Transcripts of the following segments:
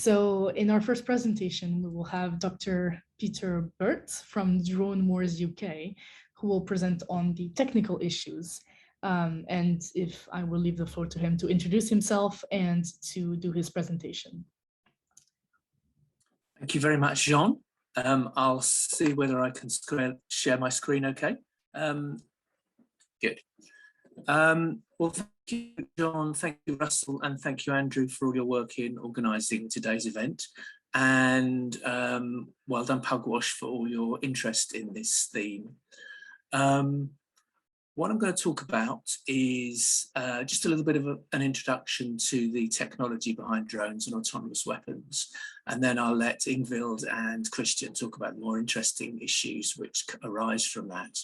So in our first presentation, we will have Dr. Peter Burt from Drone Wars UK, who will present on the technical issues. And if I will leave the floor to him to introduce himself and to do his presentation. Thank you very much, Jeanne. I'll see whether I can share my screen okay. Good. Well, thank you, John, thank you, Russell, and thank you, Andrew, for all your work in organising today's event. And well done, Pugwash, for all your interest in this theme. What I'm going to talk about is just a little bit of an introduction to the technology behind drones and autonomous weapons. And then I'll let Ingvild and Christian talk about the more interesting issues which arise from that.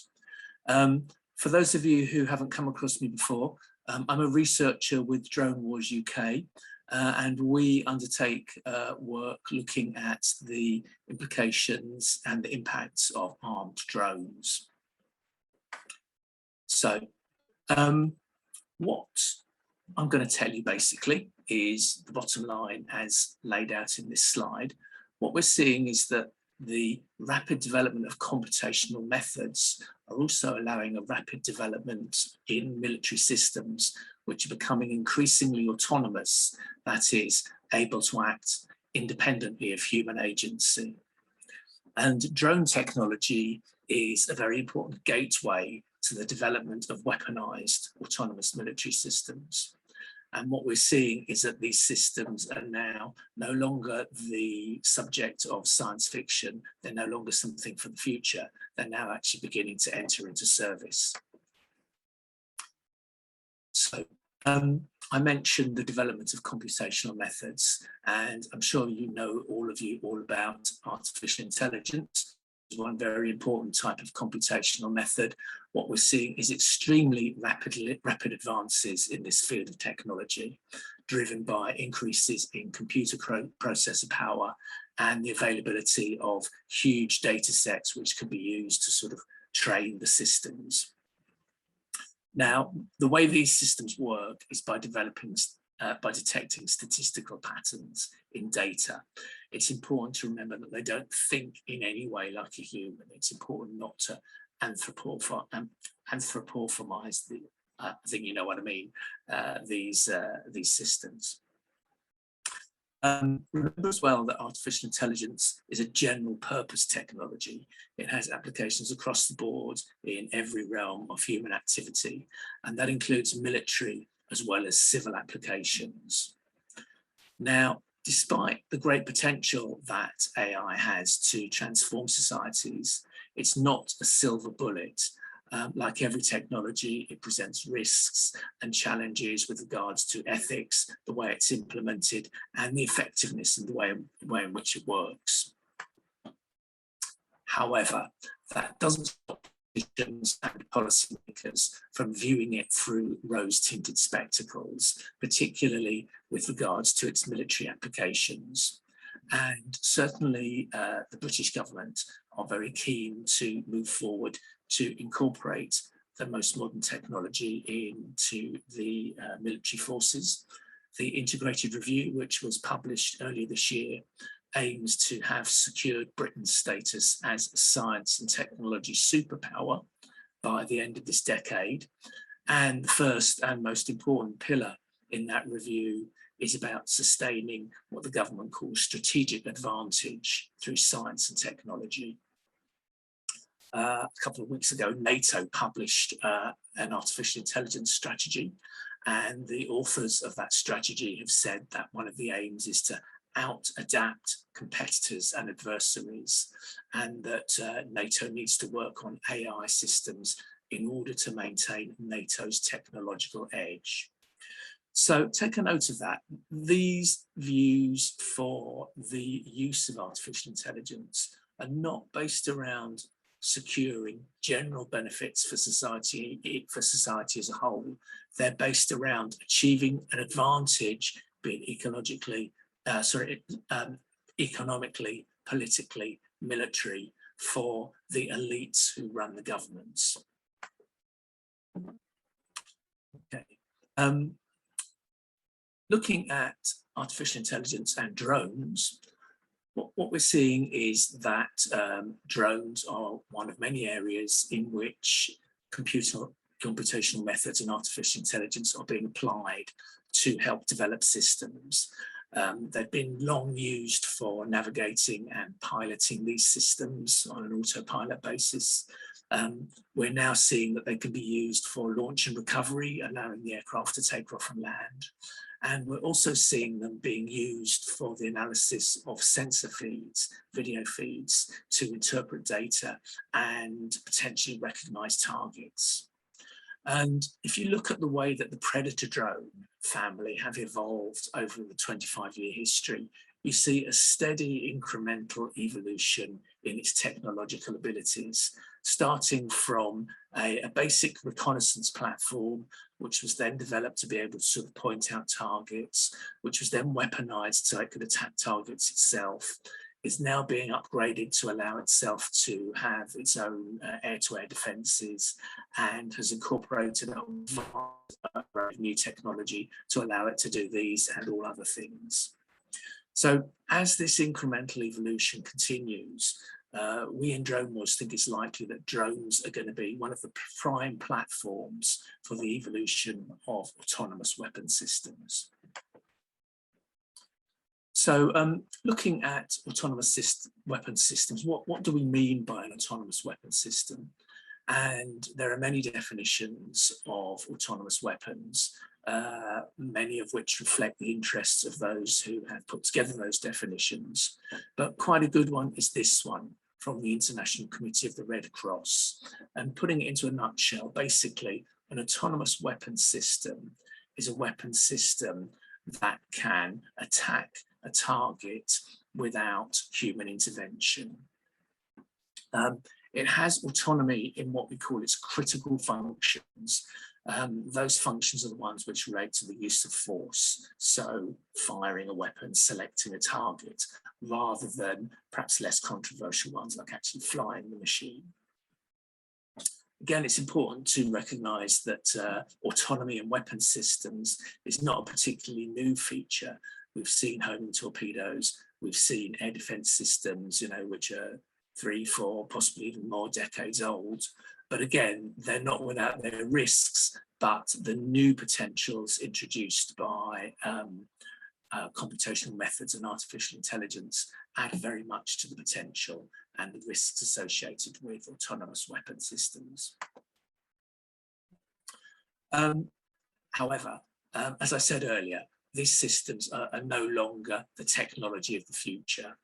For those of you who haven't come across me before, I'm a researcher with Drone Wars UK, and we undertake work looking at the implications and the impacts of armed drones. So what I'm going to tell you basically is the bottom line as laid out in this slide. What we're seeing is that the rapid development of computational methods are also allowing a rapid development in military systems, which are becoming increasingly autonomous, that is, able to act independently of human agency. And drone technology is a very important gateway to the development of weaponized autonomous military systems. And what we're seeing is that these systems are now no longer the subject of science fiction. They're no longer something for the future. They're now actually beginning to enter into service. So I mentioned the development of computational methods, and I'm sure you know, all of you, all about artificial intelligence. One very important type of computational method. What we're seeing is extremely rapid advances in this field of technology, driven by increases in computer processor power and the availability of huge data sets which can be used to sort of train the systems. Now, the way these systems work is by detecting statistical patterns in data. It's important to remember that they don't think in any way like a human. It's important not to anthropomorphize the, I think you know what I mean, these systems. Remember as well that artificial intelligence is a general purpose technology. It has applications across the board in every realm of human activity, and that includes military as well as civil applications. Now, despite the great potential that AI has to transform societies, it's not a silver bullet. Like every technology, it presents risks and challenges with regards to ethics, the way it's implemented, and the effectiveness and the way in which it works. However, that doesn't stop politicians and policymakers from viewing it through rose-tinted spectacles, particularly with regards to its military applications. And certainly the British government are very keen to move forward to incorporate the most modern technology into the military forces. The integrated review, which was published earlier this year, aims to have secured Britain's status as a science and technology superpower by the end of this decade. And the first and most important pillar in that review is about sustaining what the government calls strategic advantage through science and technology. A couple of weeks ago, NATO published an artificial intelligence strategy, and the authors of that strategy have said that one of the aims is to out-adapt competitors and adversaries, and that NATO needs to work on AI systems in order to maintain NATO's technological edge. So take a note of that. These views for the use of artificial intelligence are not based around securing general benefits for society as a whole. They're based around achieving an advantage, be it economically, politically, military, for the elites who run the governments. Okay. Looking at artificial intelligence and drones, what we're seeing is that drones are one of many areas in which computational methods and artificial intelligence are being applied to help develop systems. They've been long used for navigating and piloting these systems on an autopilot basis. We're now seeing that they can be used for launch and recovery, allowing the aircraft to take off from land. And we're also seeing them being used for the analysis of sensor feeds, video feeds, to interpret data and potentially recognize targets. And if you look at the way that the Predator drone family have evolved over the 25-year history, you see a steady incremental evolution in its technological abilities, starting from a basic reconnaissance platform, which was then developed to be able to sort of point out targets, which was then weaponized so it could attack targets itself, is now being upgraded to allow itself to have its own air-to-air defenses, and has incorporated a new technology to allow it to do these and all other things. So as this incremental evolution continues, we in Drone Wars think it's likely that drones are going to be one of the prime platforms for the evolution of autonomous weapon systems. So looking at autonomous weapon systems, what do we mean by an autonomous weapon system? And there are many definitions of autonomous weapons, many of which reflect the interests of those who have put together those definitions. But quite a good one is this one from the International Committee of the Red Cross. And putting it into a nutshell, basically, an autonomous weapon system is a weapon system that can attack a target without human intervention. It has autonomy in what we call its critical functions. Those functions are the ones which relate to the use of force, so firing a weapon, selecting a target, rather than perhaps less controversial ones like actually flying the machine. Again, it's important to recognise that autonomy in weapon systems is not a particularly new feature. We've seen homing torpedoes, we've seen air defence systems, which are 3, 4, possibly even more decades old. But again, they're not without their risks, but the new potentials introduced by computational methods and artificial intelligence add very much to the potential and the risks associated with autonomous weapon systems. However, as I said earlier, these systems are no longer the technology of the future.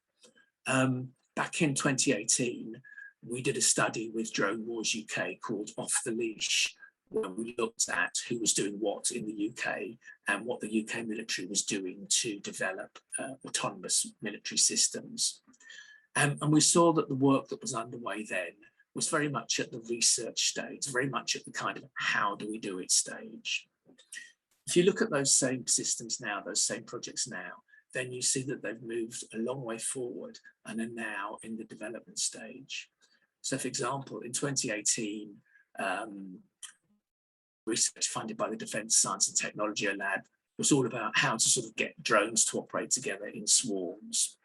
Back in 2018, we did a study with Drone Wars UK called Off the Leash, where we looked at who was doing what in the UK and what the UK military was doing to develop autonomous military systems. And we saw that the work that was underway then was very much at the research stage, very much at the kind of how do we do it stage. If you look at those same systems now, those same projects now, then you see that they've moved a long way forward and are now in the development stage. So for example, in 2018, research funded by the Defence Science and Technology Lab was all about how to sort of get drones to operate together in swarms.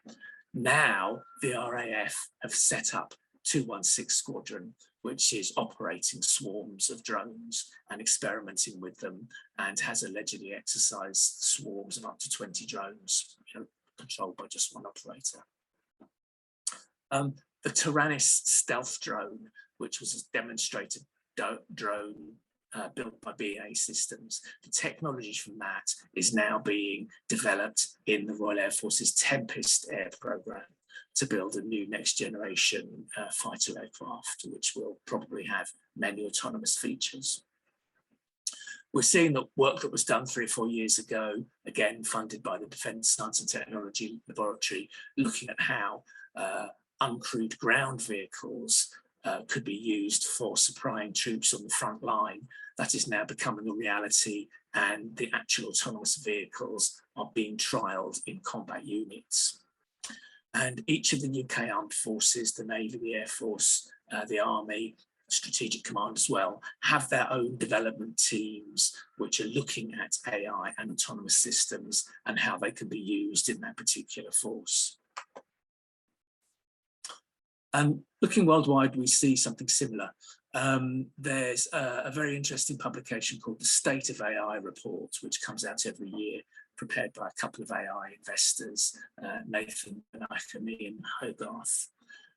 Now, the RAF have set up 216 Squadron, which is operating swarms of drones and experimenting with them, and has allegedly exercised swarms of up to 20 drones, controlled by just one operator. The Tyrannus stealth drone, which was a demonstrated drone built by BAE Systems, the technology from that is now being developed in the Royal Air Force's Tempest Air programme to build a new next generation fighter aircraft, which will probably have many autonomous features. We're seeing that work that was done 3 or 4 years ago, again funded by the Defence Science and Technology Laboratory, looking at how uncrewed ground vehicles could be used for supplying troops on the front line. That is now becoming a reality, and the actual autonomous vehicles are being trialled in combat units. And each of the UK Armed Forces, the Navy, the Air Force, the Army, Strategic Command as well, have their own development teams which are looking at AI and autonomous systems and how they can be used in that particular force. Looking worldwide, we see something similar. There's a very interesting publication called the State of AI Report, which comes out every year, prepared by a couple of AI investors, Nathan Benach and Ian Hogarth.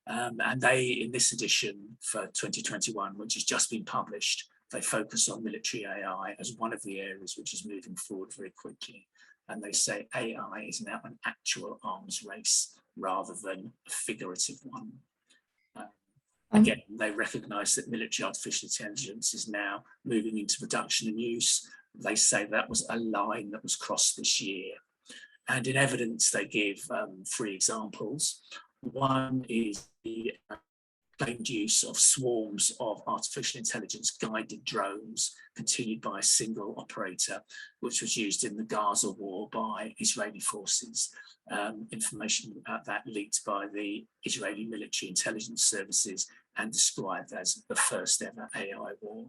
And they, in this edition for 2021, which has just been published, they focus on military AI as one of the areas which is moving forward very quickly. And they say AI is now an actual arms race rather than a figurative one. Again, they recognise that military artificial intelligence is now moving into production and use. They say that was a line that was crossed this year. And in evidence, they give 3 examples. One is the claimed use of swarms of artificial intelligence guided drones continued by a single operator, which was used in the Gaza war by Israeli forces. Information about that leaked by the Israeli military intelligence services and described as the first ever AI war.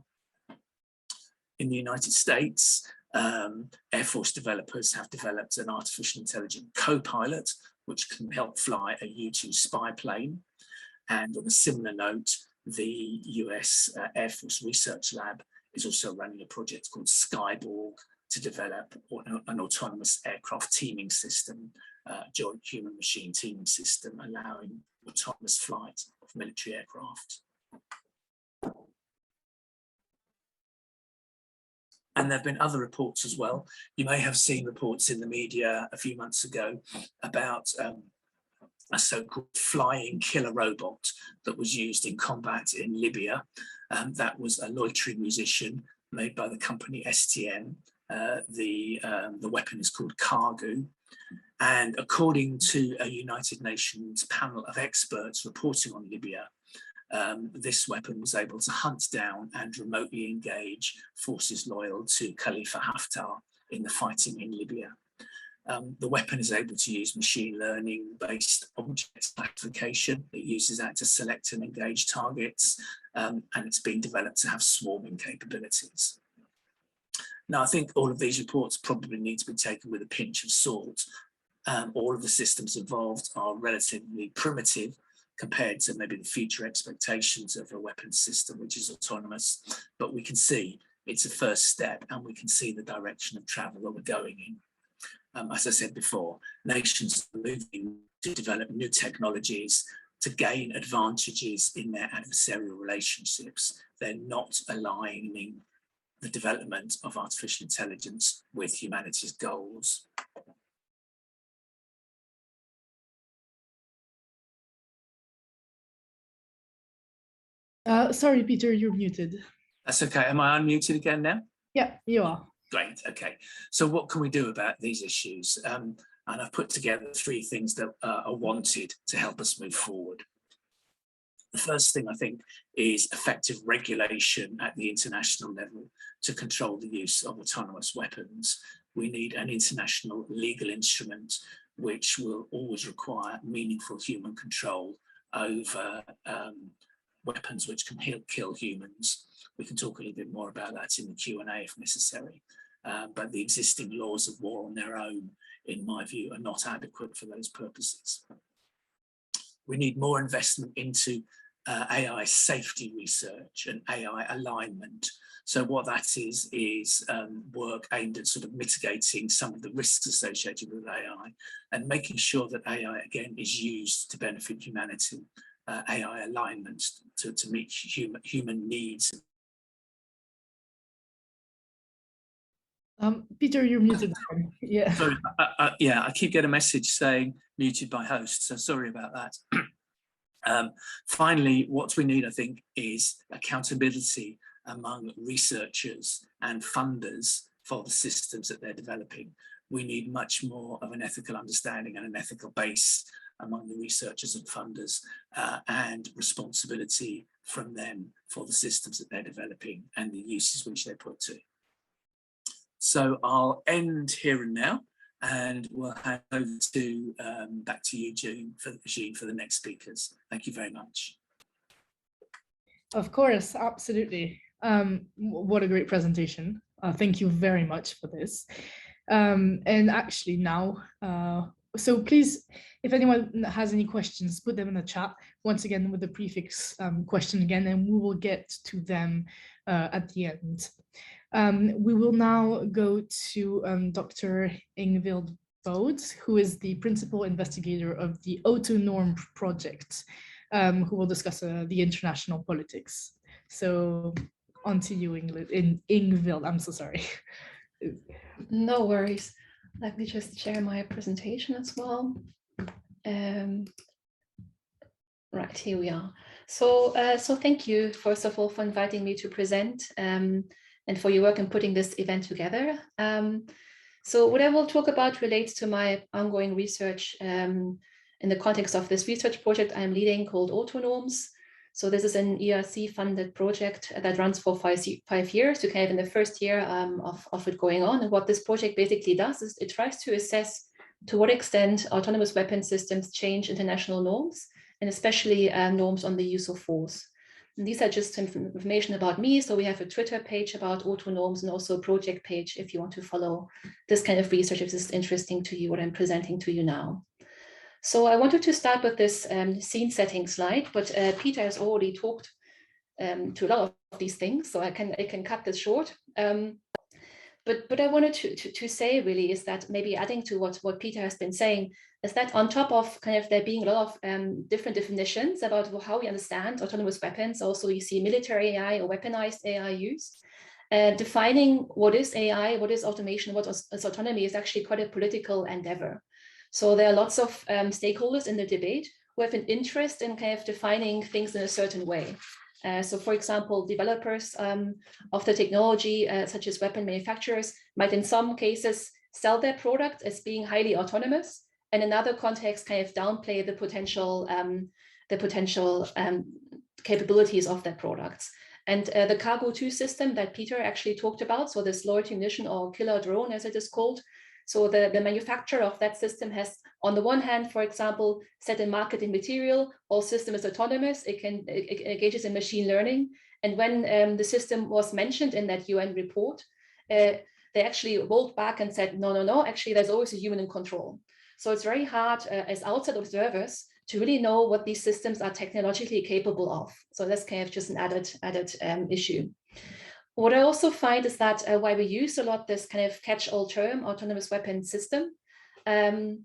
In the United States, Air Force developers have developed an artificial intelligence co-pilot, which can help fly a U-2 spy plane. And on a similar note, the US Air Force Research Lab is also running a project called Skyborg to develop an autonomous aircraft teaming system, joint human-machine teaming system, allowing autonomous flight of military aircraft. And there have been other reports as well. You may have seen reports in the media a few months ago about a so-called flying killer robot that was used in combat in Libya. That was a loitering munition made by the company STM. The weapon is called Cargo. And according to a United Nations panel of experts reporting on Libya, this weapon was able to hunt down and remotely engage forces loyal to Khalifa Haftar in the fighting in Libya. The weapon is able to use machine learning based object classification. It uses that to select and engage targets, and it's been developed to have swarming capabilities. Now, I think all of these reports probably need to be taken with a pinch of salt. All of the systems involved are relatively primitive compared to maybe the future expectations of a weapons system which is autonomous, but we can see it's a first step and we can see the direction of travel that we're going in. As I said before, nations are moving to develop new technologies to gain advantages in their adversarial relationships. They're not aligning the development of artificial intelligence with humanity's goals. Sorry, Peter, you're muted. That's okay. Am I unmuted again now? Yeah, you are. Great. Okay. So what can we do about these issues? And I've put together 3 things that are wanted to help us move forward. The first thing, I think, is effective regulation at the international level to control the use of autonomous weapons. We need an international legal instrument which will always require meaningful human control over weapons which can kill humans. We can talk a little bit more about that in the Q&A if necessary. But the existing laws of war on their own, in my view, are not adequate for those purposes. We need more investment into AI safety research and AI alignment. So what that is work aimed at sort of mitigating some of the risks associated with AI and making sure that AI, again, is used to benefit humanity. AI alignment to meet human needs. Peter, you're muted. Yeah. Sorry, yeah, I keep getting a message saying muted by host, so sorry about that. Finally, what we need, I think, is accountability among researchers and funders for the systems that they're developing. We need much more of an ethical understanding and an ethical base among the researchers and funders, and responsibility from them for the systems that they're developing and the uses which they put to. So I'll end here and now, and we'll hand over to back to you, Jeanne, for the next speakers. Thank you very much. Of course, absolutely. What a great presentation. Thank you very much for this. And actually now, so please, if anyone has any questions, put them in the chat, once again with the prefix question again, and we will get to them at the end. We will now go to Dr. Ingvild Bode, who is the principal investigator of the AutoNorms project, who will discuss the international politics. So on to you, Ingvild. I'm so sorry. No worries. Let me just share my presentation as well. Right, here we are. So thank you, first of all, for inviting me to present and for your work in putting this event together. So what I will talk about relates to my ongoing research in the context of this research project I'm leading called AutoNorms. So this is an ERC-funded project that runs for 5 years, to kind of in the first year of it going on. And what this project basically does is it tries to assess to what extent autonomous weapon systems change international norms, and especially norms on the use of force. And these are just information about me. So we have a Twitter page about AutoNorms and also a project page if you want to follow this kind of research, if this is interesting to you, what I'm presenting to you now. So I wanted to start with this scene setting slide, but Peter has already talked to a lot of these things, so I can cut this short. But I wanted to say really is that maybe adding to what Peter has been saying is that on top of kind of there being a lot of different definitions about how we understand autonomous weapons, also you see military AI or weaponized AI use. Defining what is AI, what is automation, what is autonomy is actually quite a political endeavor. So there are lots of stakeholders in the debate who have an interest in kind of defining things in a certain way. So for example, developers of the technology, such as weapon manufacturers, might in some cases sell their product as being highly autonomous, and in other contexts kind of downplay the potential capabilities of their products. And the Cargo 2 system that Peter actually talked about, so this loitering munition or killer drone as it is called, so the manufacturer of that system has, on the one hand, for example, set a marketing material, all system is autonomous, it engages in machine learning. And when the system was mentioned in that UN report, they actually rolled back and said, no, actually there's always a human in control. So it's very hard as outside observers to really know what these systems are technologically capable of. So that's kind of just an added issue. What I also find is that why we use a lot this kind of catch-all term, autonomous weapon system, that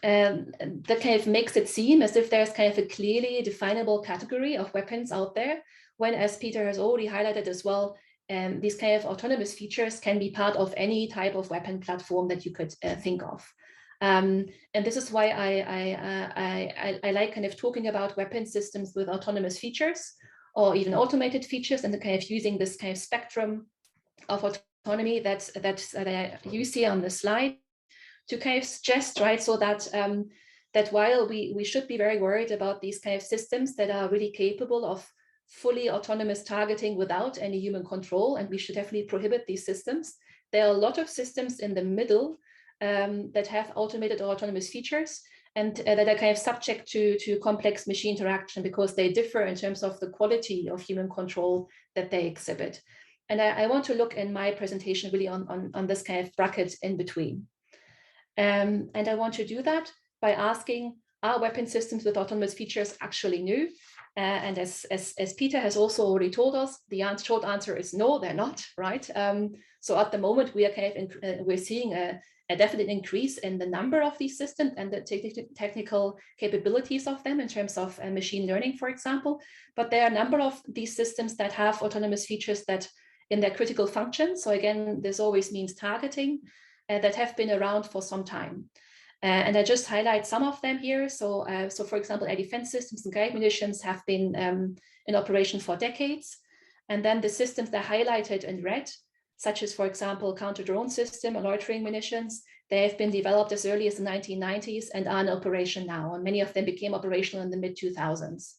kind of makes it seem as if there's kind of a clearly definable category of weapons out there, when, as Peter has already highlighted as well, these kind of autonomous features can be part of any type of weapon platform that you could think of. And this is why I like kind of talking about weapon systems with autonomous features, or even automated features, and the kind of using this kind of spectrum of autonomy that you see on the slide to kind of suggest, right, so that that while we should be very worried about these kind of systems that are really capable of fully autonomous targeting without any human control, and we should definitely prohibit these systems, there are a lot of systems in the middle that have automated or autonomous features, and that are kind of subject to complex machine interaction because they differ in terms of the quality of human control that they exhibit. And I want to look in my presentation really on this kind of bracket in between. And I want to do that by asking, are weapon systems with autonomous features actually new? And as Peter has also already told us, the short answer is no, they're not, right? So at the moment, we are kind of we're seeing a definite increase in the number of these systems and the technical capabilities of them in terms of machine learning, for example. But there are a number of these systems that have autonomous features that in their critical functions, so again, this always means targeting, that have been around for some time. And I just highlight some of them here. So for example, air defense systems and guide munitions have been in operation for decades. And then the systems that are highlighted in red, such as, for example, counter-drone system or loitering munitions, they have been developed as early as the 1990s and are in operation now. And many of them became operational in the mid-2000s.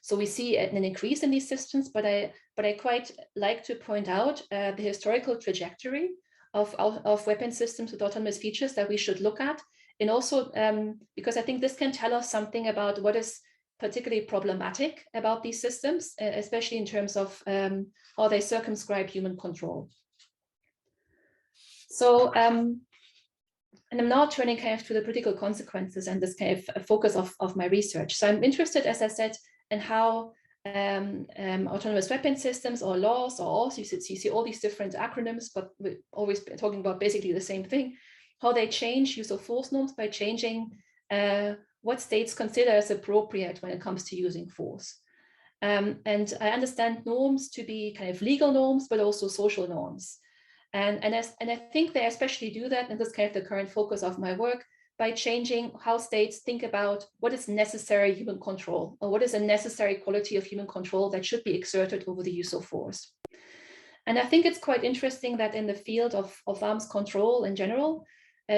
So we see an increase in these systems, but I quite like to point out the historical trajectory of weapon systems with autonomous features that we should look at. And also because I think this can tell us something about what is particularly problematic about these systems, especially in terms of how they circumscribe human control. So, and I'm now turning kind of to the political consequences and this kind of focus of my research. So I'm interested, as I said, in how autonomous weapon systems or laws, or also you see all these different acronyms, but we're always talking about basically the same thing, how they change use of force norms by changing what states consider as appropriate when it comes to using force. And I understand norms to be kind of legal norms, but also social norms. And I think they especially do that, and this is kind of the current focus of my work, by changing how states think about what is necessary human control, or what is a necessary quality of human control that should be exerted over the use of force. And I think it's quite interesting that in the field of arms control in general,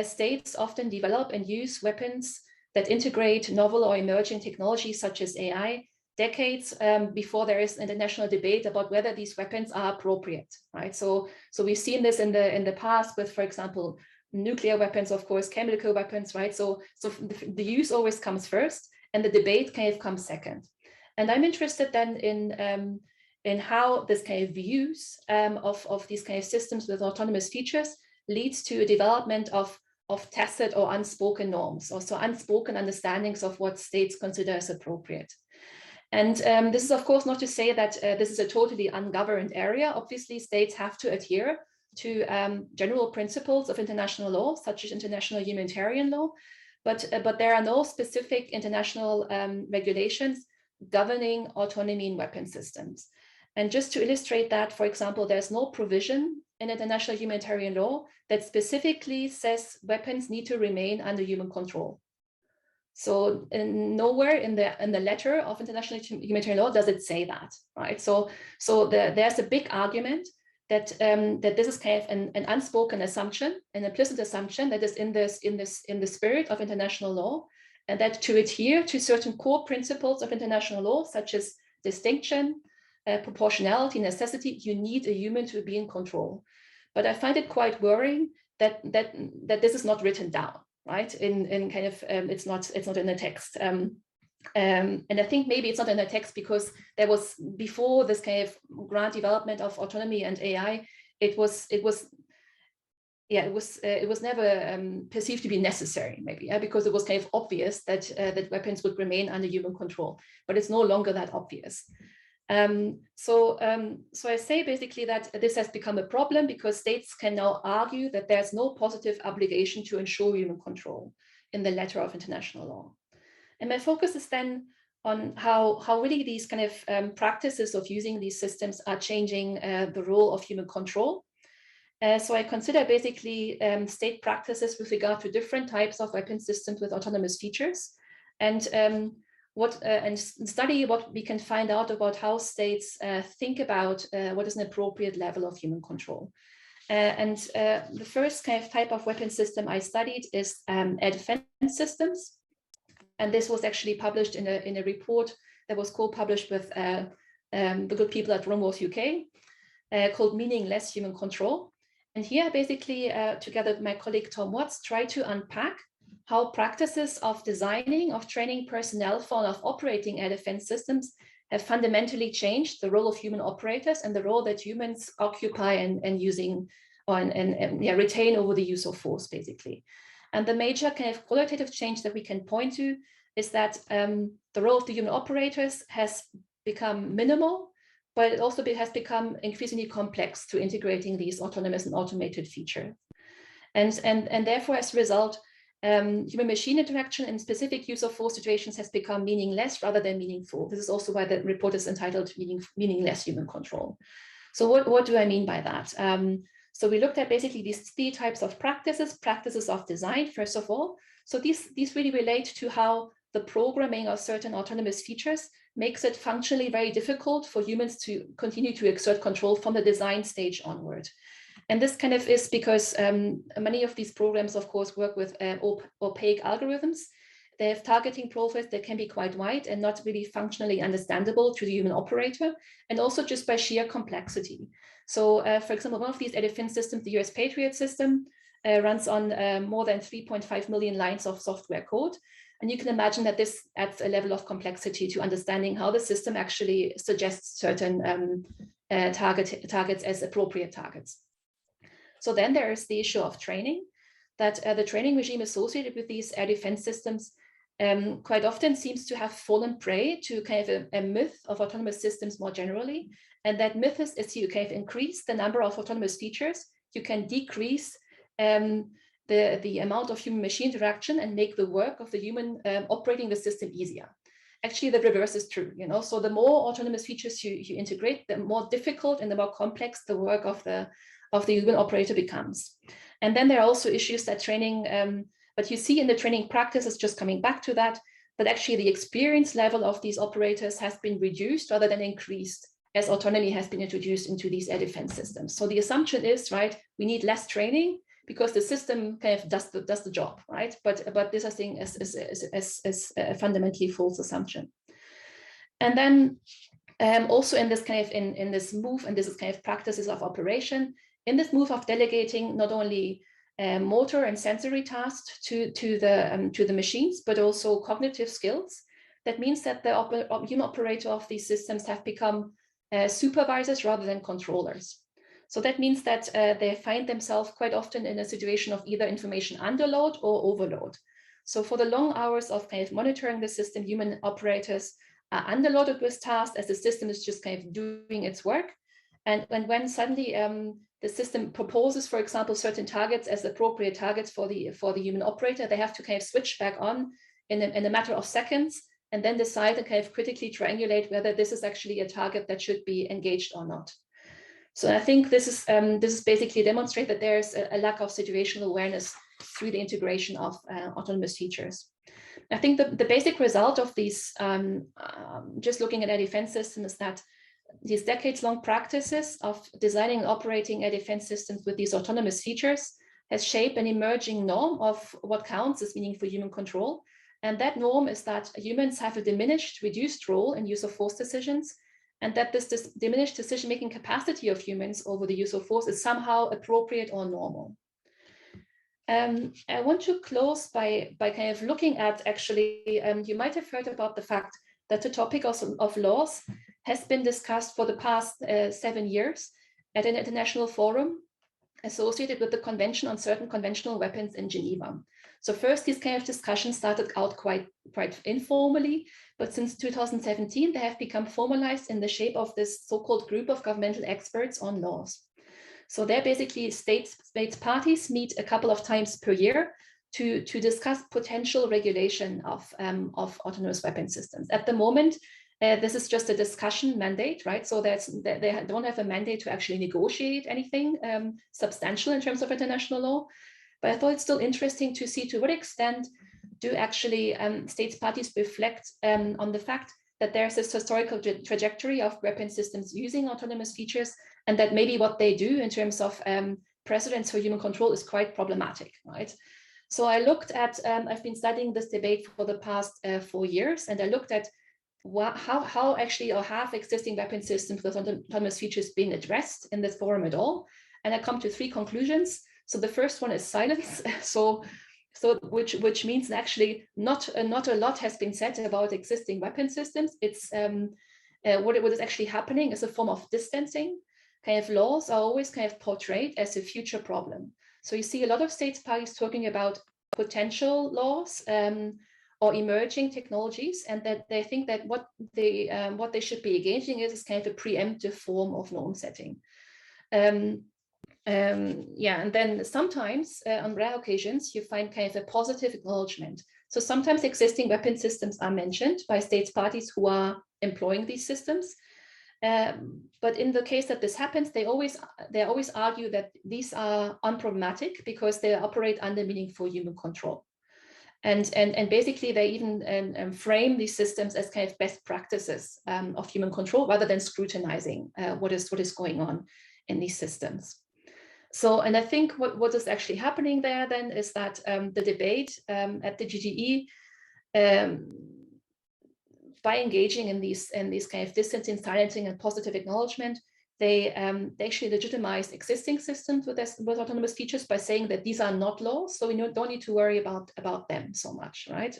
states often develop and use weapons that integrate novel or emerging technologies such as AI decades before there is international debate about whether these weapons are appropriate, right? So we've seen this in the past with, for example, nuclear weapons, of course, chemical weapons, right? So the use always comes first, and the debate kind of comes second. And I'm interested then in how this kind of use of these kind of systems with autonomous features leads to a development of tacit or unspoken norms, also unspoken understandings of what states consider as appropriate. And this is, of course, not to say that this is a totally ungoverned area. Obviously, states have to adhere to general principles of international law, such as international humanitarian law, but there are no specific international regulations governing autonomy in weapon systems. And just to illustrate that, for example, there's no provision in international humanitarian law that specifically says weapons need to remain under human control. So nowhere in the letter of international humanitarian law does it say that, right? So there's a big argument that this is kind of an unspoken assumption, an implicit assumption that is in the spirit of international law, and that to adhere to certain core principles of international law, such as distinction, proportionality, necessity, you need a human to be in control. But I find it quite worrying that this is not written down, right? In kind of it's not in the text. And I think maybe it's not in the text because there was, before this kind of grand development of autonomy and AI, it was never perceived to be necessary, maybe, because it was kind of obvious that weapons would remain under human control, but it's no longer that obvious. So I say basically that this has become a problem because states can now argue that there's no positive obligation to ensure human control in the letter of international law. And my focus is then on how really these kind of practices of using these systems are changing the role of human control. So I consider basically state practices with regard to different types of weapon systems with autonomous features, and study what we can find out about how states think about what is an appropriate level of human control. And the first kind of type of weapon system I studied is air defense systems. And this was actually published in a report that was co-published with the good people at Wars UK called Meaningless Human Control. And here basically, together with my colleague Tom Watts, try to unpack how practices of designing, of training personnel for, of operating air defense systems have fundamentally changed the role of human operators and the role that humans occupy and using and retain over the use of force, basically. And the major kind of qualitative change that we can point to is that the role of the human operators has become minimal, but it also has become increasingly complex to integrating these autonomous and automated features. And therefore, as a result, human-machine interaction in specific use of force situations has become meaningless rather than meaningful. This is also why the report is entitled Meaningless Human Control. So what do I mean by that? So we looked at basically these three types of practices of design, first of all. So these really relate to how the programming of certain autonomous features makes it functionally very difficult for humans to continue to exert control from the design stage onward. And this kind of is because many of these programs, of course, work with opaque algorithms. They have targeting profiles that can be quite wide and not really functionally understandable to the human operator, and also just by sheer complexity. So, for example, one of these air defense systems, the US Patriot system, runs on more than 3.5 million lines of software code. And you can imagine that this adds a level of complexity to understanding how the system actually suggests certain targets as appropriate targets. So then there is the issue of training, that the training regime associated with these air defense systems quite often seems to have fallen prey to kind of a myth of autonomous systems more generally. And that myth is you kind of increase the number of autonomous features, you can decrease the amount of human-machine interaction and make the work of the human operating the system easier. Actually, the reverse is true, you know. So the more autonomous features you integrate, the more difficult and the more complex the work of the human operator becomes. And then there are also issues that training, but you see in the training practices, just coming back to that actually the experience level of these operators has been reduced rather than increased as autonomy has been introduced into these air defense systems. So the assumption is, right, we need less training because the system kind of does the job, right? But this, I think, is a fundamentally false assumption. And then also in this kind of in this move, and this is kind of practices of operation, in this move of delegating not only motor and sensory tasks to the machines, but also cognitive skills. That means that the human operator of these systems have become supervisors rather than controllers. So that means that they find themselves quite often in a situation of either information underload or overload. So for the long hours of kind of monitoring the system, human operators are underloaded with tasks as the system is just kind of doing its work. And when suddenly the system proposes, for example, certain targets as appropriate targets for the human operator, they have to kind of switch back on in a matter of seconds and then decide and kind of critically triangulate whether this is actually a target that should be engaged or not. So I think this is basically demonstrate that there's a lack of situational awareness through the integration of autonomous features. I think the basic result of these, just looking at air defense systems, is that these decades-long practices of designing and operating air defense systems with these autonomous features has shaped an emerging norm of what counts as meaningful human control. And that norm is that humans have a reduced role in use of force decisions, and that this diminished decision-making capacity of humans over the use of force is somehow appropriate or normal. I want to close by kind of looking at, actually, you might have heard about the fact that the topic of laws has been discussed for the past 7 years at an international forum associated with the Convention on Certain Conventional Weapons in Geneva. So first, these kind of discussions started out quite informally, but since 2017, they have become formalized in the shape of this so-called group of governmental experts on laws. So they're basically states parties meet a couple of times per year to discuss potential regulation of autonomous weapon systems. At the moment, this is just a discussion mandate, right? So they don't have a mandate to actually negotiate anything substantial in terms of international law. But I thought it's still interesting to see to what extent do actually states parties reflect on the fact that there's this historical trajectory of weapon systems using autonomous features, and that maybe what they do in terms of precedents for human control is quite problematic, right? So I looked at, I've been studying this debate for the past 4 years, and I looked at how actually or have existing weapon systems with autonomous features been addressed in this forum at all. And I come to 3 conclusions. So the first one is silence. So which means actually not a lot has been said about existing weapon systems. It's what is actually happening is a form of distancing. Kind of laws are always kind of portrayed as a future problem. So you see a lot of states parties talking about potential laws or emerging technologies, and that they think that what they should be engaging is kind of a preemptive form of norm setting. And then sometimes on rare occasions you find kind of a positive acknowledgement. So sometimes existing weapon systems are mentioned by states parties who are employing these systems, but in the case that this happens, they always argue that these are unproblematic because they operate under meaningful human control, and basically they even frame these systems as kind of best practices of human control rather than scrutinizing what is going on in these systems. So, and I think what is actually happening there then is that the debate at the GGE, by engaging in these kind of distancing, silencing, and positive acknowledgement, they actually legitimized existing systems with autonomous features by saying that these are not laws, so we don't need to worry about them so much, right?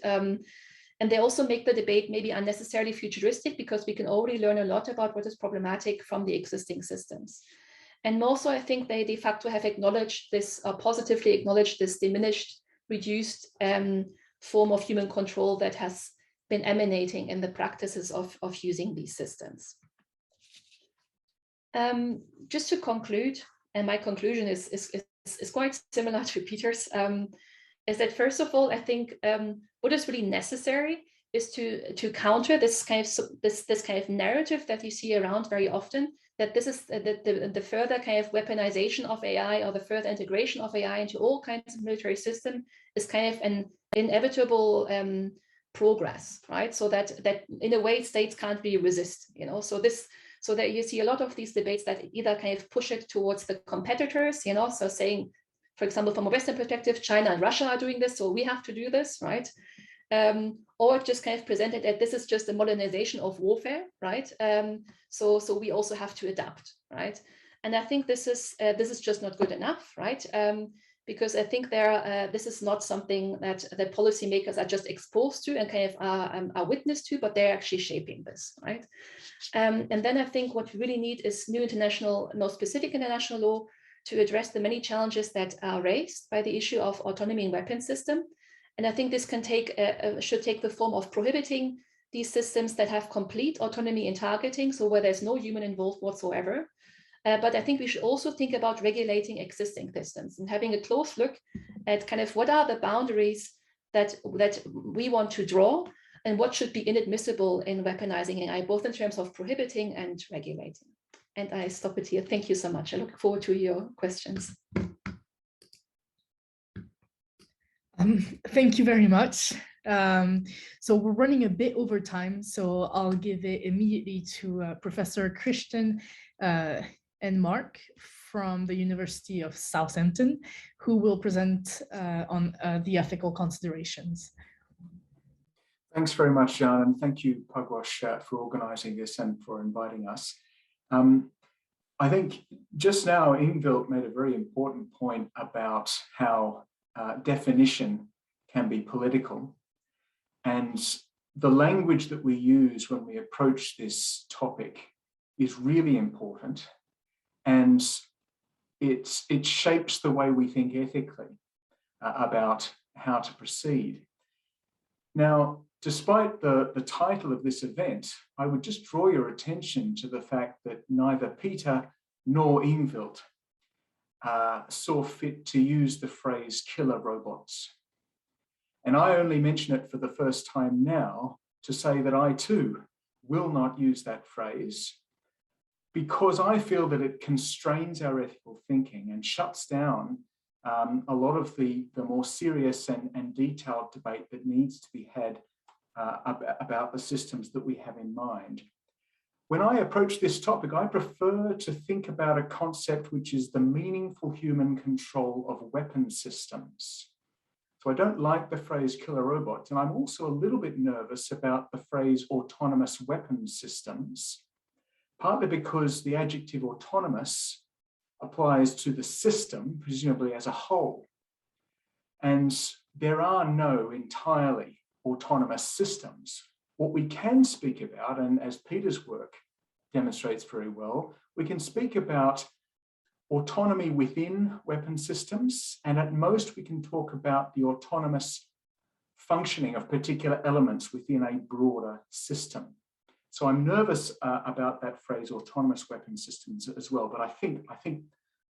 And they also make the debate maybe unnecessarily futuristic, because we can already learn a lot about what is problematic from the existing systems. And more so, I think they de facto have acknowledged this, positively acknowledged this diminished, reduced form of human control that has been emanating in the practices of using these systems. Just to conclude, and my conclusion is quite similar to Peter's, is that first of all, I think what is really necessary is to counter this kind of narrative that you see around very often, that this is the further kind of weaponization of AI, or the further integration of AI into all kinds of military system is kind of an inevitable progress, right? So that in a way states can't really resist, you know. So that you see a lot of these debates that either kind of push it towards the competitors, you know, so saying, for example, from a Western perspective, China and Russia are doing this, so we have to do this, right? Or just kind of presented that this is just a modernization of warfare, right? So we also have to adapt, right? And I think this is just not good enough, right? Because I think this is not something that the policymakers are just exposed to and kind of are witness to, but they're actually shaping this, right? And then I think what we really need is new specific international law to address the many challenges that are raised by the issue of autonomy in weapon system. And I think this can should take the form of prohibiting these systems that have complete autonomy in targeting, so where there's no human involved whatsoever. But I think we should also think about regulating existing systems and having a close look at kind of what are the boundaries that we want to draw, and what should be inadmissible in weaponizing AI, both in terms of prohibiting and regulating. And I stop it here. Thank you so much. I look forward to your questions. Thank you very much. So we're running a bit over time, so I'll give it immediately to Professor Christian Ememark from the University of Southampton, who will present on the ethical considerations. Thanks very much, Jeanne, and thank you, Pugwash, for organising this and for inviting us. I think just now Ingvild made a very important point about how definition can be political, and the language that we use when we approach this topic is really important, and it shapes the way we think ethically about how to proceed. Now, despite the title of this event, I would just draw your attention to the fact that neither Peter nor Ingvild saw fit to use the phrase killer robots. And I only mention it for the first time now to say that I too will not use that phrase, because I feel that it constrains our ethical thinking and shuts down a lot of the more serious and detailed debate that needs to be had about the systems that we have in mind. When I approach this topic, I prefer to think about a concept which is the meaningful human control of weapon systems. So I don't like the phrase killer robots, and I'm also a little bit nervous about the phrase autonomous weapon systems, partly because the adjective autonomous applies to the system, presumably as a whole. And there are no entirely autonomous systems. What we can speak about, and as Peter's work demonstrates very well, we can speak about autonomy within weapon systems, and at most we can talk about the autonomous functioning of particular elements within a broader system. So I'm nervous about that phrase autonomous weapon systems as well, but I think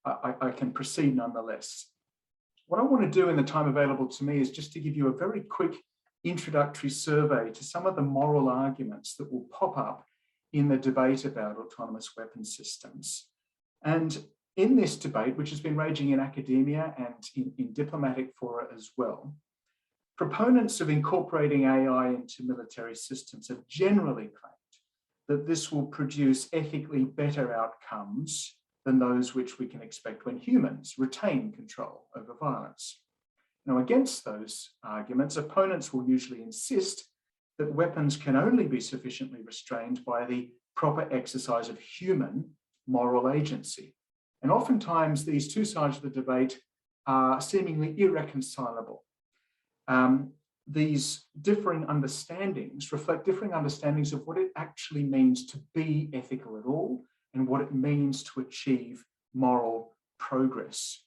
I can proceed nonetheless. What I want to do in the time available to me is just to give you a very quick introductory survey to some of the moral arguments that will pop up in the debate about autonomous weapon systems. And in this debate, which has been raging in academia and in diplomatic fora as well, proponents of incorporating AI into military systems have generally claimed that this will produce ethically better outcomes than those which we can expect when humans retain control over violence. Now, against those arguments, opponents will usually insist that weapons can only be sufficiently restrained by the proper exercise of human moral agency. And oftentimes these two sides of the debate are seemingly irreconcilable. These differing understandings reflect differing understandings of what it actually means to be ethical at all and what it means to achieve moral progress.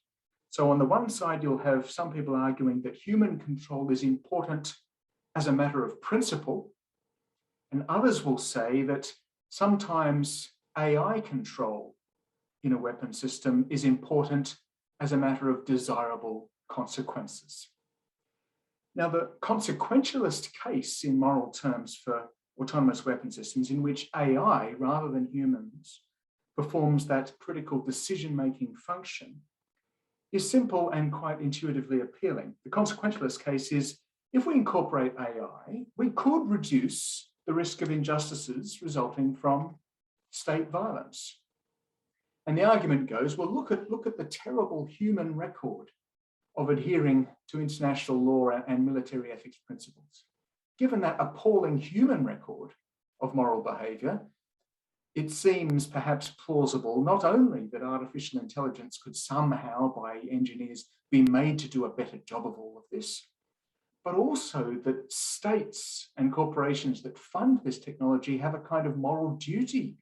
So on the one side, you'll have some people arguing that human control is important as a matter of principle, and others will say that sometimes AI control in a weapon system is important as a matter of desirable consequences. Now, the consequentialist case in moral terms for autonomous weapon systems in which AI, rather than humans, performs that critical decision-making function is simple and quite intuitively appealing. The consequentialist case is, if we incorporate AI, we could reduce the risk of injustices resulting from state violence. And the argument goes, well, look at the terrible human record of adhering to international law and military ethics principles. Given that appalling human record of moral behavior, it seems perhaps plausible not only that artificial intelligence could somehow by engineers be made to do a better job of all of this, but also that states and corporations that fund this technology have a kind of moral duty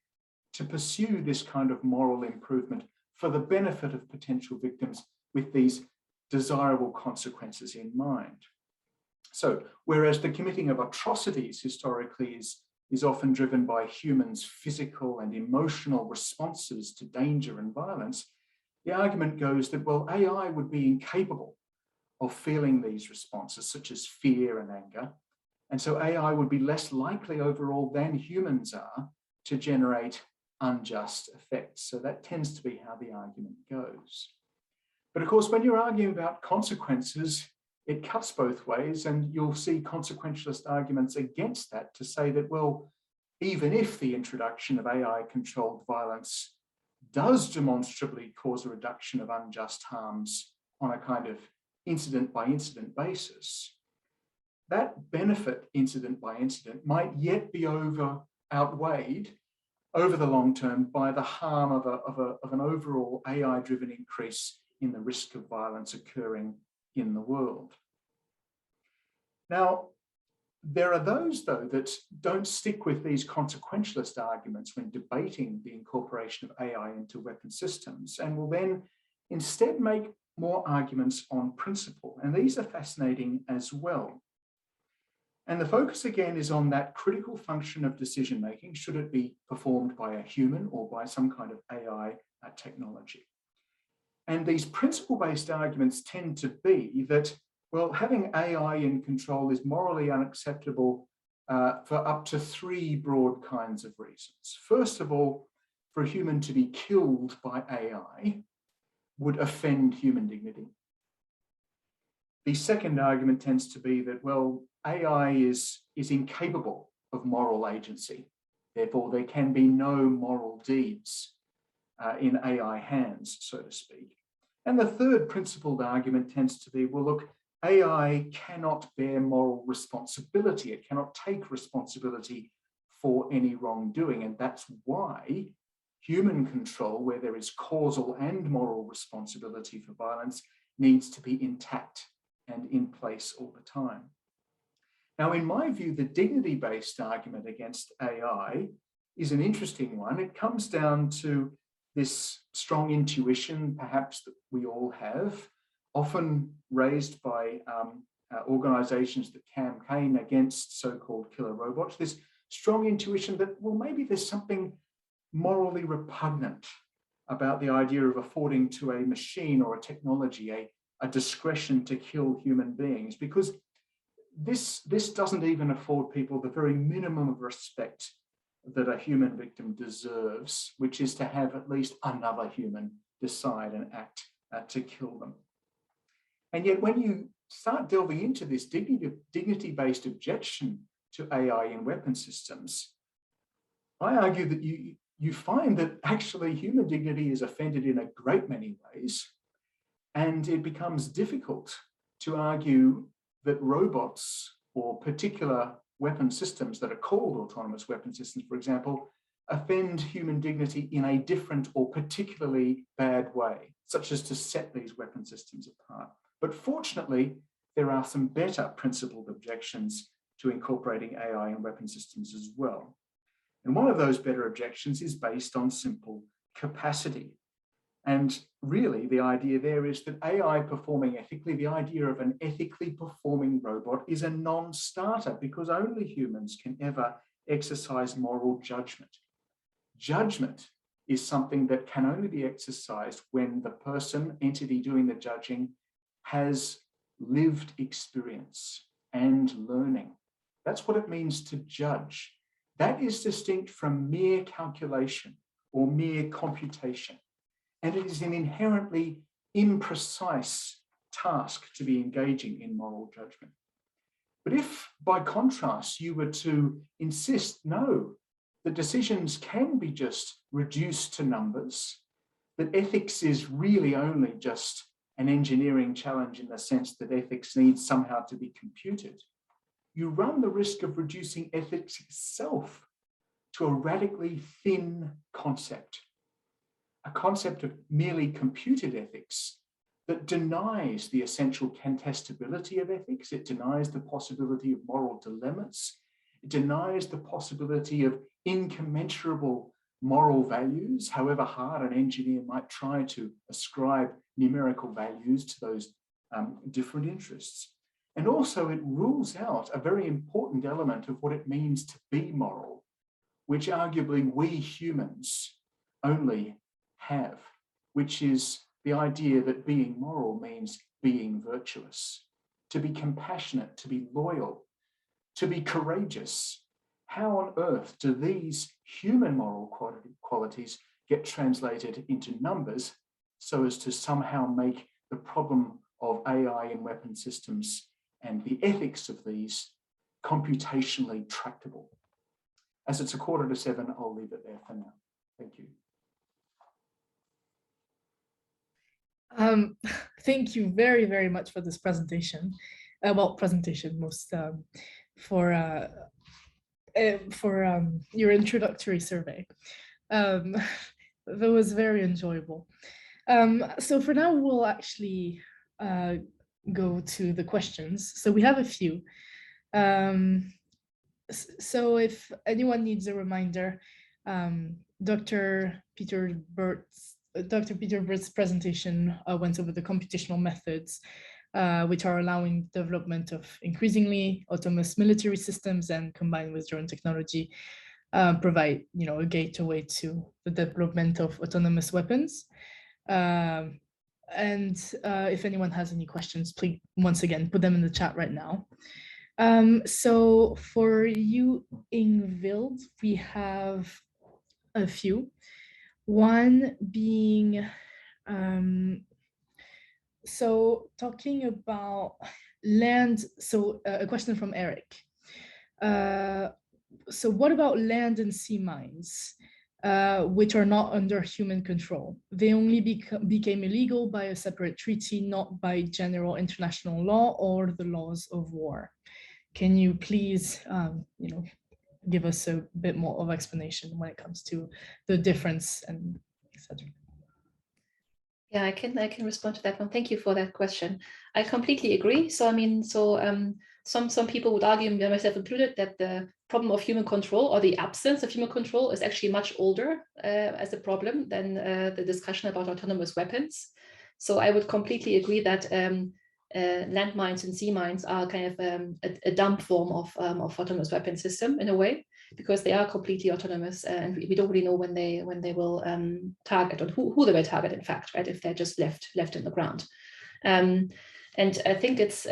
to pursue this kind of moral improvement for the benefit of potential victims with these desirable consequences in mind. So, whereas the committing of atrocities historically is often driven by humans' physical and emotional responses to danger and violence, the argument goes that, well, AI would be incapable of feeling these responses, such as fear and anger. And so AI would be less likely overall than humans are to generate unjust effects. So that tends to be how the argument goes. But of course, when you're arguing about consequences, it cuts both ways, and you'll see consequentialist arguments against that to say that, well, even if the introduction of AI-controlled violence does demonstrably cause a reduction of unjust harms on a kind of incident-by-incident basis, that benefit incident by incident might yet be outweighed over the long term by the harm of an overall AI-driven increase in the risk of violence occurring in the world. Now, there are those, though, that don't stick with these consequentialist arguments when debating the incorporation of AI into weapon systems, and will then instead make more arguments on principle. And these are fascinating as well. And the focus again is on that critical function of decision-making, should it be performed by a human or by some kind of AI technology. And these principle-based arguments tend to be that, well, having AI in control is morally unacceptable for up to three broad kinds of reasons. First of all, for a human to be killed by AI would offend human dignity. The second argument tends to be that, well, AI is incapable of moral agency. Therefore, there can be no moral deeds in AI hands, so to speak. And the third principled argument tends to be, well, look, AI cannot bear moral responsibility. It cannot take responsibility for any wrongdoing. And that's why human control, where there is causal and moral responsibility for violence, needs to be intact and in place all the time. Now, in my view, the dignity-based argument against AI is an interesting one. It comes down to this strong intuition, perhaps, that we all have, often raised by organizations that campaign against so-called killer robots, this strong intuition that, well, maybe there's something morally repugnant about the idea of affording to a machine or a technology a discretion to kill human beings, because this doesn't even afford people the very minimum of respect that a human victim deserves, which is to have at least another human decide and act to kill them. And yet when you start delving into this dignity-based objection to AI in weapon systems, I argue that you find that actually human dignity is offended in a great many ways, and it becomes difficult to argue that robots or particular weapon systems that are called autonomous weapon systems, for example, offend human dignity in a different or particularly bad way, such as to set these weapon systems apart. But fortunately, there are some better principled objections to incorporating AI in weapon systems as well. And one of those better objections is based on simple capacity. And really, the idea there is that AI performing ethically, the idea of an ethically performing robot is a non-starter because only humans can ever exercise moral judgment. Judgment is something that can only be exercised when the person, entity doing the judging, has lived experience and learning. That's what it means to judge. That is distinct from mere calculation or mere computation. And it is an inherently imprecise task to be engaging in moral judgment. But if, by contrast, you were to insist, no, the decisions can be just reduced to numbers, that ethics is really only just an engineering challenge in the sense that ethics needs somehow to be computed, you run the risk of reducing ethics itself to a radically thin concept, a concept of merely computed ethics that denies the essential contestability of ethics. It denies the possibility of moral dilemmas. It denies the possibility of incommensurable moral values, however hard an engineer might try to ascribe numerical values to those different interests. And also it rules out a very important element of what it means to be moral, which arguably we humans only have, which is the idea that being moral means being virtuous, to be compassionate, to be loyal, to be courageous. How on earth do these human moral qualities get translated into numbers so as to somehow make the problem of AI in weapon systems and the ethics of these computationally tractable? As it's 6:45, I'll leave it there for now. Thank you. Thank you very, very much for this presentation. For your introductory survey. That was very enjoyable. So for now, we'll actually go to the questions. So we have a few. So if anyone needs a reminder, Dr. Peter Burt's presentation went over the computational methods which are allowing development of increasingly autonomous military systems and combined with drone technology provide, a gateway to the development of autonomous weapons. And if anyone has any questions, please, once again, put them in the chat right now. So for you, Ingvild, we have a few. One being, so talking about land, so a question from Eric. So what about land and sea mines, which are not under human control? They only became illegal by a separate treaty, not by general international law or the laws of war. Can you please, give us a bit more of explanation when it comes to the difference and etc. Yeah, I can respond to that one. Thank you for that question. I completely agree. So some people would argue, myself included, that the problem of human control or the absence of human control is actually much older as a problem than the discussion about autonomous weapons. So I would completely agree that landmines and sea mines are kind of a dumb form of autonomous weapon system in a way, because they are completely autonomous and we don't really know when they will target or who they will target, in fact, right, if they're just left in the ground. And I think it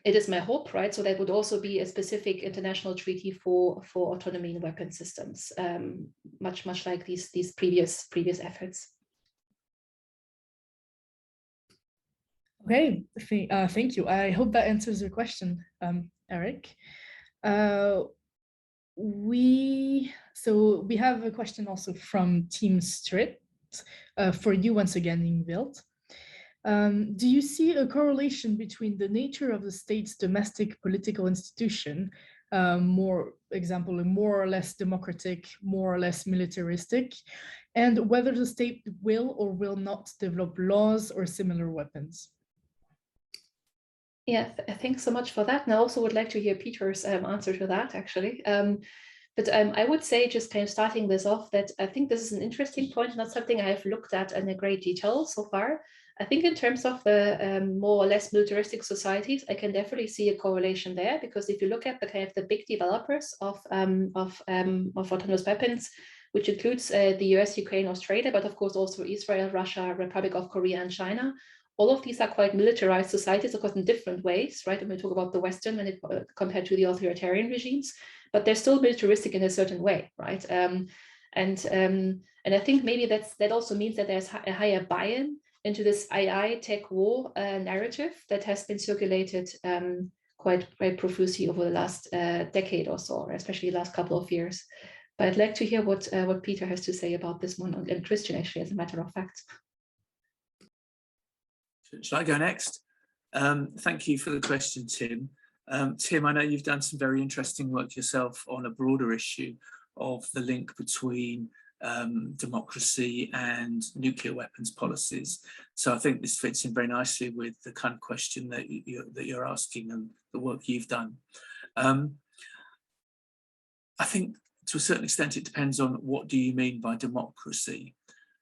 is my hope, right, so that would also be a specific international treaty for autonomy in weapon systems, much like these previous efforts. Okay, thank you. I hope that answers your question, Eric. We have a question also from Team Strit for you once again, Ingvild. Do you see a correlation between the nature of the state's domestic political institution more or less democratic, more or less militaristic, and whether the state will or will not develop laws or similar weapons. Yeah, thanks so much for that. And I also would like to hear Peter's answer to that, actually. But I would say, just kind of starting this off, that I think this is an interesting point, not something I've looked at in a great detail so far. I think in terms of the more or less militaristic societies, I can definitely see a correlation there, because if you look at the kind of the big developers of autonomous weapons, which includes the US, Ukraine, Australia, but of course also Israel, Russia, Republic of Korea, and China, all of these are quite militarized societies, of course, in different ways, right? When we talk about the Western, when it compared to the authoritarian regimes, but they're still militaristic in a certain way, right? And I think maybe that also means that there's a higher buy-in into this AI tech war narrative that has been circulated quite profusely over the last decade or so, or especially the last couple of years. But I'd like to hear what Peter has to say about this one, and Christian, actually, as a matter of fact. Shall I go next? Thank you for the question, Tim. Tim, I know you've done some very interesting work yourself on a broader issue of the link between democracy and nuclear weapons policies. So I think this fits in very nicely with the kind of question that you're asking and the work you've done. I think to a certain extent it depends on what do you mean by democracy.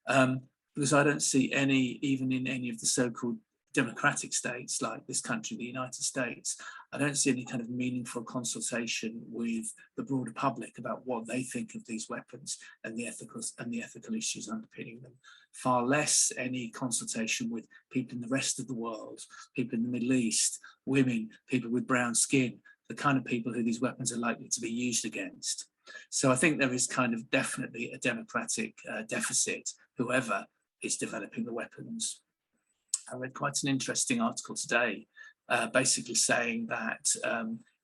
Because I don't see any, even in any of the so-called democratic states like this country, the United States, I don't see any kind of meaningful consultation with the broader public about what they think of these weapons and the ethical issues underpinning them. Far less any consultation with people in the rest of the world, people in the Middle East, women, people with brown skin, the kind of people who these weapons are likely to be used against. So I think there is kind of definitely a democratic deficit, whoever is developing the weapons. I read quite an interesting article today, basically saying that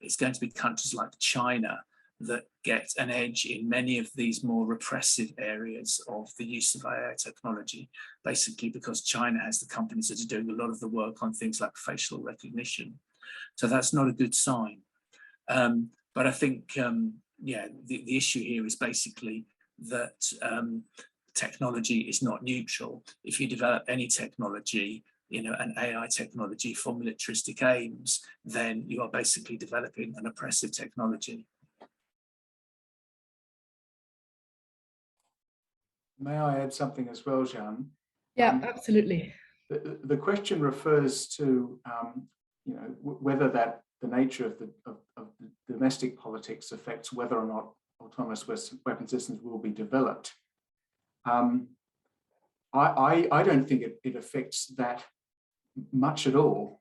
it's going to be countries like China that get an edge in many of these more repressive areas of the use of AI technology, basically because China has the companies that are doing a lot of the work on things like facial recognition. So that's not a good sign. But I think, yeah, the issue here is basically that technology is not neutral. If you develop any technology, you know, an AI technology for militaristic aims, then you are basically developing an oppressive technology. May I add something as well, Jeanne? Yeah, absolutely. The question refers to, you know, whether the nature of the domestic politics affects whether or not autonomous weapon systems will be developed. I don't think it affects that much at all.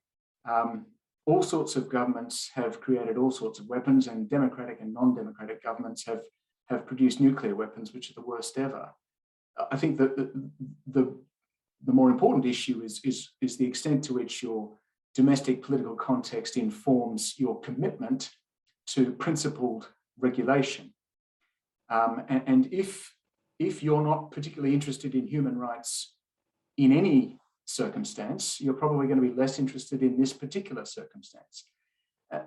All sorts of governments have created all sorts of weapons, and democratic and non-democratic governments have produced nuclear weapons, which are the worst ever. I think that the more important issue is the extent to which your domestic political context informs your commitment to principled regulation. And if you're not particularly interested in human rights in any circumstance, you're probably going to be less interested in this particular circumstance.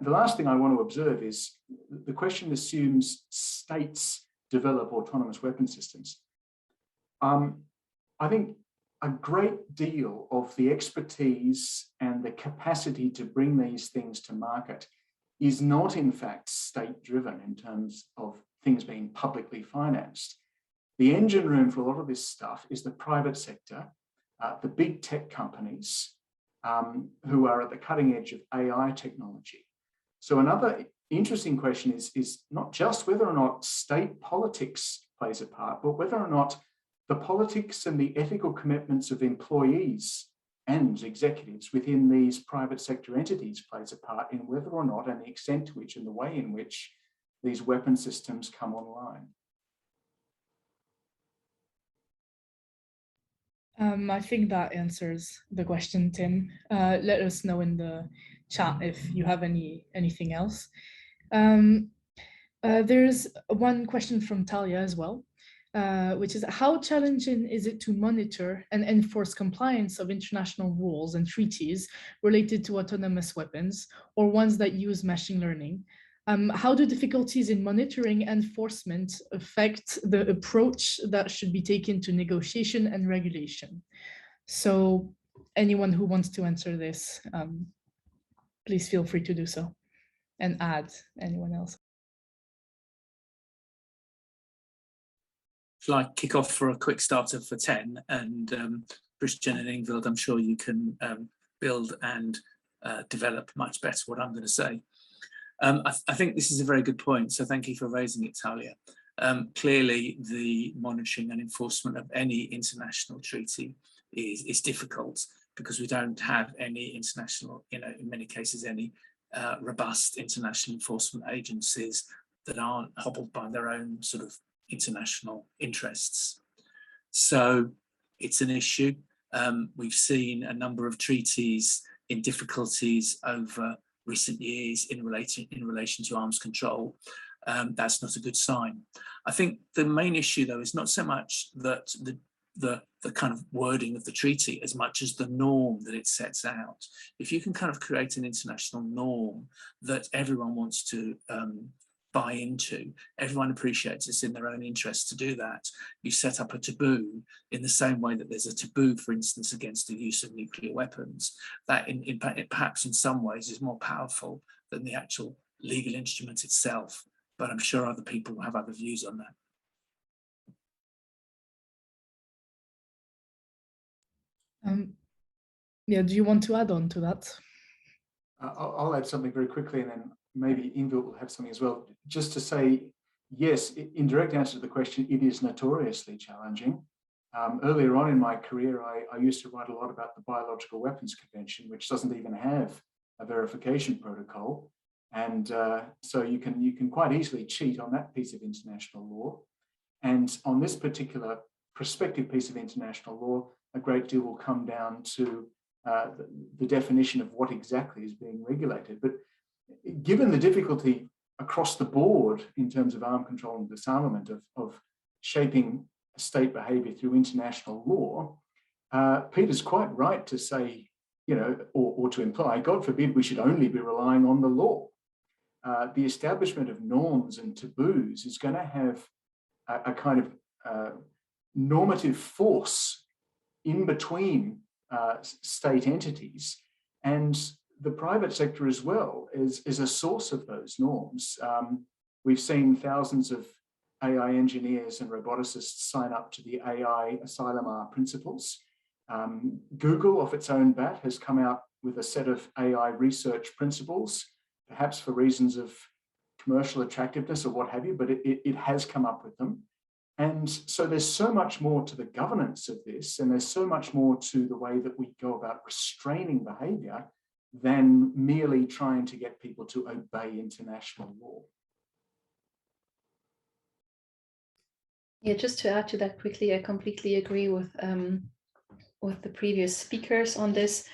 The last thing I want to observe is the question assumes states develop autonomous weapon systems. I think a great deal of the expertise and the capacity to bring these things to market is not in fact state-driven in terms of things being publicly financed. The engine room for a lot of this stuff is the private sector, the big tech companies who are at the cutting edge of AI technology. So another interesting question is not just whether or not state politics plays a part, but whether or not the politics and the ethical commitments of employees and executives within these private sector entities plays a part in whether or not, and the extent to which and the way in which these weapon systems come online. I think that answers the question, Tim. Let us know in the chat if you have anything else. There's one question from Talia as well, which is how challenging is it to monitor and enforce compliance of international rules and treaties related to autonomous weapons or ones that use machine learning? How do difficulties in monitoring enforcement affect the approach that should be taken to negotiation and regulation? So anyone who wants to answer this, please feel free to do so, and add anyone else. Shall I kick off for a quick starter for 10? And Christian and Ingvild, I'm sure you can build and develop much better what I'm going to say. I think this is a very good point, so thank you for raising it, Talia. Clearly, the monitoring and enforcement of any international treaty is difficult because we don't have any international, in many cases, any robust international enforcement agencies that aren't hobbled by their own sort of international interests. So it's an issue. We've seen a number of treaties in difficulties over recent years in relation to arms control. That's not a good sign. I think the main issue, though, is not so much that the kind of wording of the treaty as much as the norm that it sets out. If you can kind of create an international norm that everyone wants to buy into, everyone appreciates it's in their own interest to do that, you set up a taboo in the same way that there's a taboo, for instance, against the use of nuclear weapons. That perhaps in some ways is more powerful than the actual legal instrument itself, but I'm sure other people have other views on that. Yeah, do you want to add on to that? I'll add something very quickly, and then maybe Ingvild will have something as well. Just to say, yes, in direct answer to the question, it is notoriously challenging. Earlier on in my career, I used to write a lot about the Biological Weapons Convention, which doesn't even have a verification protocol. And so you can quite easily cheat on that piece of international law. And on this particular prospective piece of international law, a great deal will come down to the definition of what exactly is being regulated. But given the difficulty across the board in terms of arms control and disarmament of shaping state behavior through international law, Peter's quite right to say, or to imply, God forbid we should only be relying on the law. The establishment of norms and taboos is going to have a kind of normative force in between state entities, and the private sector as well is a source of those norms. We've seen thousands of AI engineers and roboticists sign up to the AI Asylum R principles. Google, off its own bat, has come out with a set of AI research principles, perhaps for reasons of commercial attractiveness or what have you, but it has come up with them. And so there's so much more to the governance of this, and there's so much more to the way that we go about restraining behavior than merely trying to get people to obey international law. Yeah, just to add to that quickly, I completely agree with the previous speakers on this.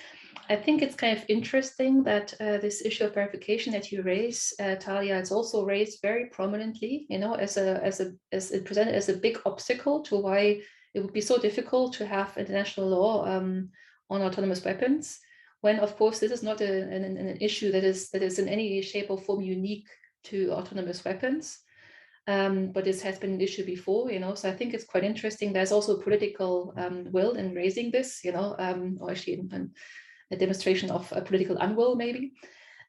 I think it's kind of interesting that this issue of verification that you raise, Talia, it's also raised very prominently, as it presented as a big obstacle to why it would be so difficult to have international law on autonomous weapons, when of course this is not an issue that is in any shape or form unique to autonomous weapons. But this has been an issue before, so I think it's quite interesting. There's also political will in raising this, or actually a demonstration of a political unwill, maybe.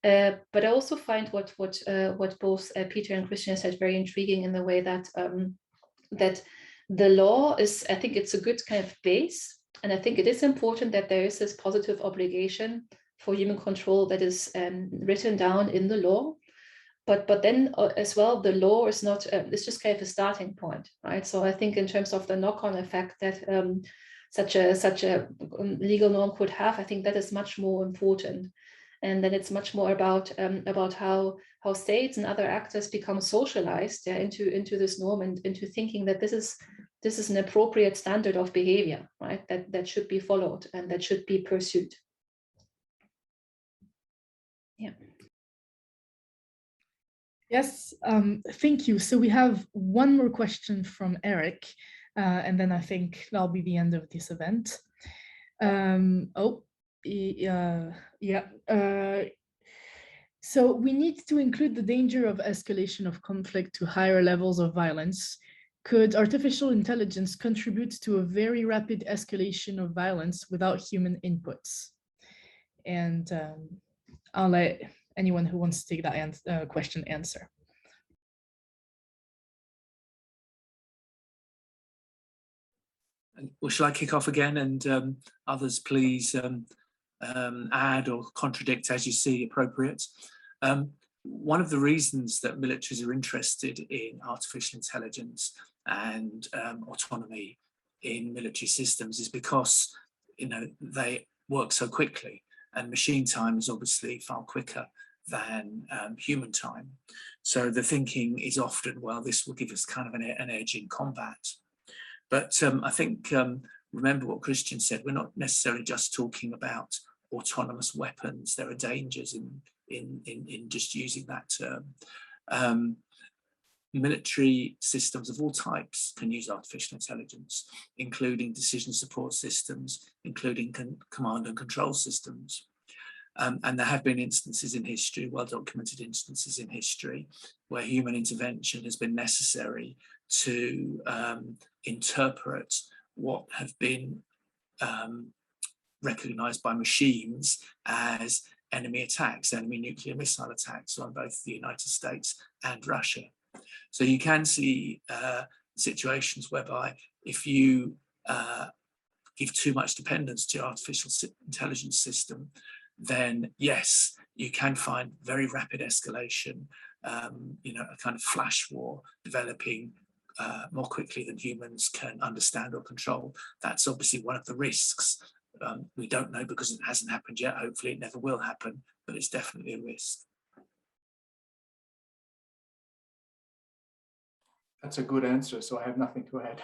But I also find what both Peter and Christian said very intriguing in the way that that the law is, I think it's a good kind of base, and I think it is important that there is this positive obligation for human control that is written down in the law. But then as well, the law is not, it's just kind of a starting point, right? So I think in terms of the knock-on effect that such a legal norm could have, I think that is much more important. And then it's much more about how states and other actors become socialized into this norm and into thinking that this is an appropriate standard of behavior, right? That should be followed and that should be pursued. Yeah. Yes, thank you. So we have one more question from Eric, and then I think that'll be the end of this event. So we need to include the danger of escalation of conflict to higher levels of violence. Could artificial intelligence contribute to a very rapid escalation of violence without human inputs? And I'll let anyone who wants to take that question answer. Well, shall I kick off again, and others please add or contradict as you see appropriate? One of the reasons that militaries are interested in artificial intelligence and autonomy in military systems is because, you know, they work so quickly, and machine time is obviously far quicker than human time. So the thinking is often, well, this will give us kind of an edge in combat. But I think, remember what Christian said, we're not necessarily just talking about autonomous weapons. There are dangers in just using that term. Military systems of all types can use artificial intelligence, including decision support systems, including command and control systems. And there have been instances in history, well-documented instances in history, where human intervention has been necessary to interpret what have been recognized by machines as enemy attacks, enemy nuclear missile attacks on both the United States and Russia. So you can see situations whereby if you give too much dependence to your artificial intelligence system, then yes, you can find very rapid escalation, you know, a kind of flash war developing more quickly than humans can understand or control. That's obviously one of the risks. We don't know because it hasn't happened yet. Hopefully it never will happen, but it's definitely a risk. That's a good answer, so I have nothing to add.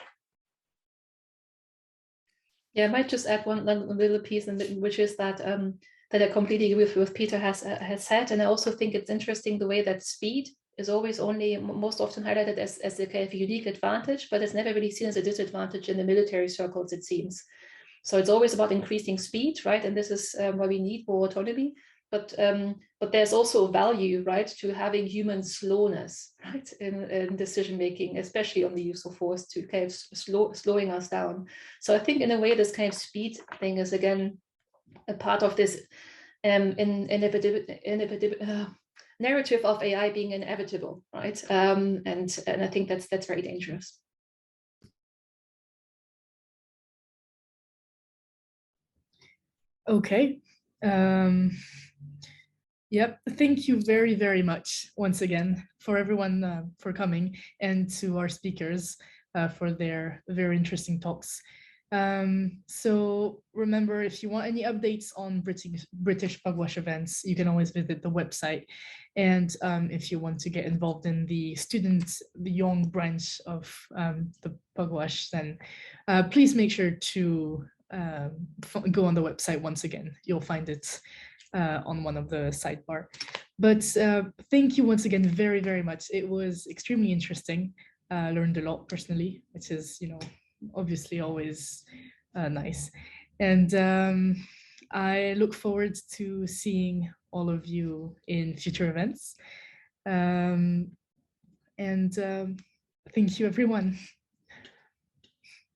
Yeah, I might just add one little piece, which is that that I completely agree with what Peter has said, and I also think it's interesting the way that speed is always only most often highlighted as a kind of unique advantage, but it's never really seen as a disadvantage in the military circles, it seems. So it's always about increasing speed, right? And this is why we need more autonomy. But there's also value, right, to having human slowness, right, in decision making, especially on the use of force, to kind of slowing us down. So I think in a way this kind of speed thing is again a part of this narrative of AI being inevitable, right? And I think that's very dangerous. Okay. Yep. Thank you very, very much once again for everyone for coming, and to our speakers for their very interesting talks. So remember, if you want any updates on British Pugwash events, you can always visit the website. And if you want to get involved in the young branch of the Pugwash, then please make sure to go on the website once again. You'll find it on one of the sidebar. But thank you once again very, very much. It was extremely interesting. Learned a lot personally, which is, you know, obviously always nice. And I look forward to seeing all of you in future events. And thank you, everyone.